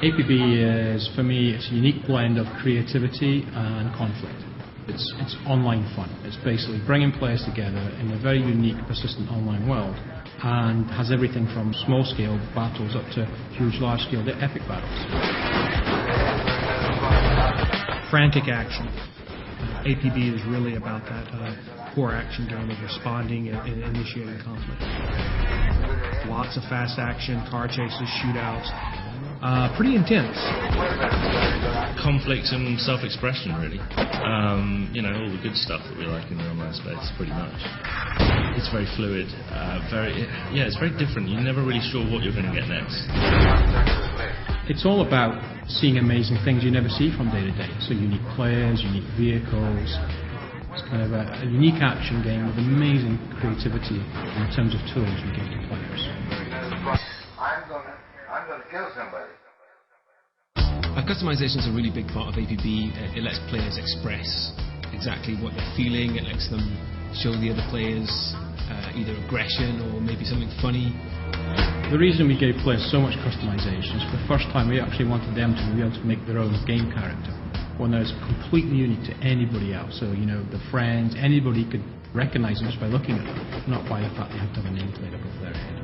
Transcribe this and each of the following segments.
APB is, for me, it's a unique blend of creativity and conflict. It's online fun. It's basically bringing players together in a very unique, persistent online world, and has everything from small-scale battles up to huge, large-scale epic battles. Frantic action. APB is really about that core action game of responding and initiating conflict. Lots of fast action, car chases, shootouts. Pretty intense. Conflict and self-expression, really. All the good stuff that we like in the online space, pretty much. It's very fluid, it's very different. You're never really sure what you're going to get next. It's all about seeing amazing things you never see from day to day. So unique players, unique vehicles. It's kind of a unique action game with amazing creativity in terms of tools we give to players. I'm gonna kill somebody. Customization is a really big part of APB. It lets players express exactly what they're feeling. It lets them show the other players either aggression or maybe something funny. The reason we gave players so much customization is for the first time we actually wanted them to be able to make their own game character. One that is completely unique to anybody else. So, the friends, anybody could recognize them just by looking at them, not by the fact they have to have a nameplate above their head.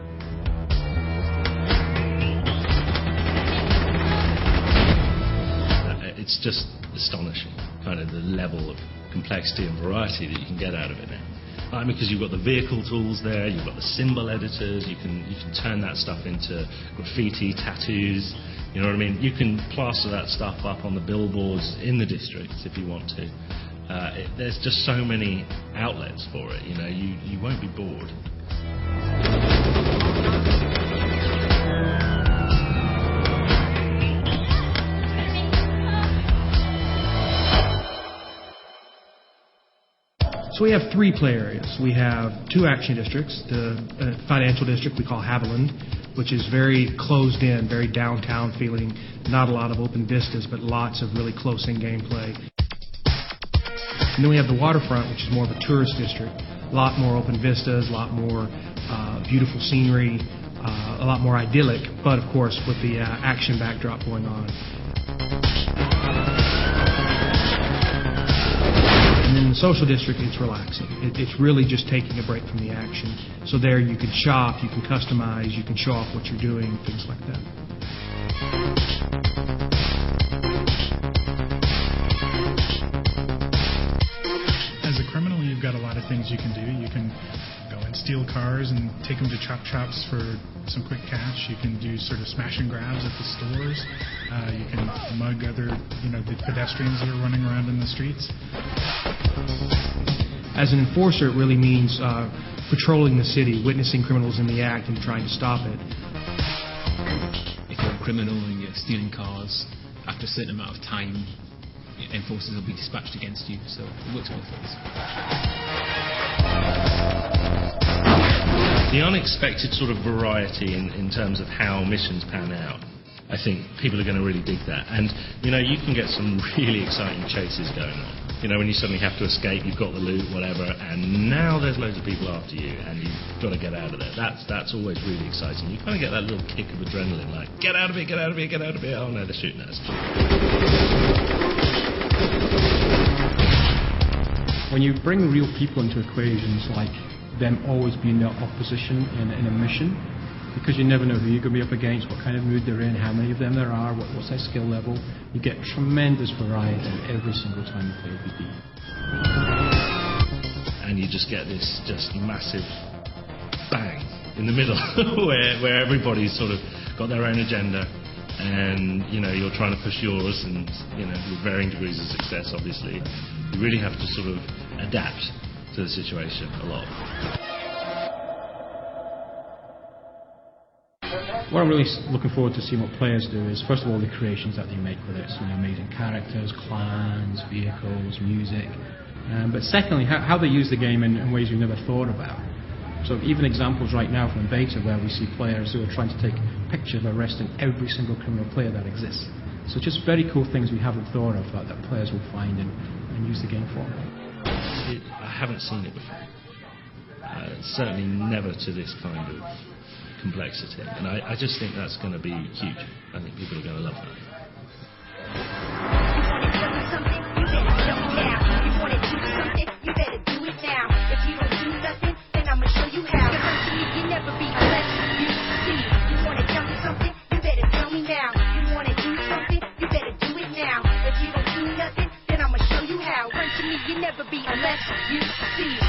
It's just astonishing, kind of the level of complexity and variety that you can get out of it now. Because you've got the vehicle tools there, you've got the symbol editors, you can turn that stuff into graffiti, tattoos, you know what I mean? You can plaster that stuff up on the billboards in the districts if you want to. There's just so many outlets for it, you won't be bored. So we have 3 play areas. We have 2 action districts. The financial district we call Haviland, which is very closed in, very downtown feeling, not a lot of open vistas, but lots of really close-in gameplay. And then we have the waterfront, which is more of a tourist district. A lot more open vistas, a lot more beautiful scenery, a lot more idyllic, but of course with the action backdrop going on. And then in the social district, it's relaxing. It's really just taking a break from the action. So there you can shop, you can customize, you can show off what you're doing, things like that. As a criminal, you've got a lot of things you can do. You can go and steal cars and take them to chop shops for some quick cash. You can do sort of smash and grabs at the stores. You can mug other, the pedestrians that are running around in the streets. As an enforcer, it really means patrolling the city, witnessing criminals in the act and trying to stop it. If you're a criminal and you're stealing cars, after a certain amount of time, enforcers will be dispatched against you, so it works both ways. The unexpected sort of variety in terms of how missions pan out, I think people are going to really dig that. And, you can get some really exciting chases going on. When you suddenly have to escape, you've got the loot, whatever, and now there's loads of people after you, and you've got to get out of there. That's always really exciting. You kind of get that little kick of adrenaline, like, get out of it, get out of it, get out of it. Oh no, they're shooting at us. When you bring real people into equations, like them always being in opposition in a mission, because you never know who you're going to be up against, what kind of mood they're in, how many of them there are, what's their skill level. You get tremendous variety every single time you play APB. And you just get this just massive bang in the middle where everybody's sort of got their own agenda, and you're trying to push yours, and with varying degrees of success, obviously. You really have to sort of adapt to the situation a lot. What I'm really looking forward to seeing what players do is, first of all, the creations that they make with it. So amazing characters, clans, vehicles, music. But secondly, how they use the game in ways we never thought about. So even examples right now from beta where we see players who are trying to take pictures of arresting every single criminal player that exists. So just very cool things we haven't thought of that players will find and use the game for. I haven't seen it before. Certainly never to this kind of complexity. And I just think that's going to be huge. I think people are going to love that. Unless you see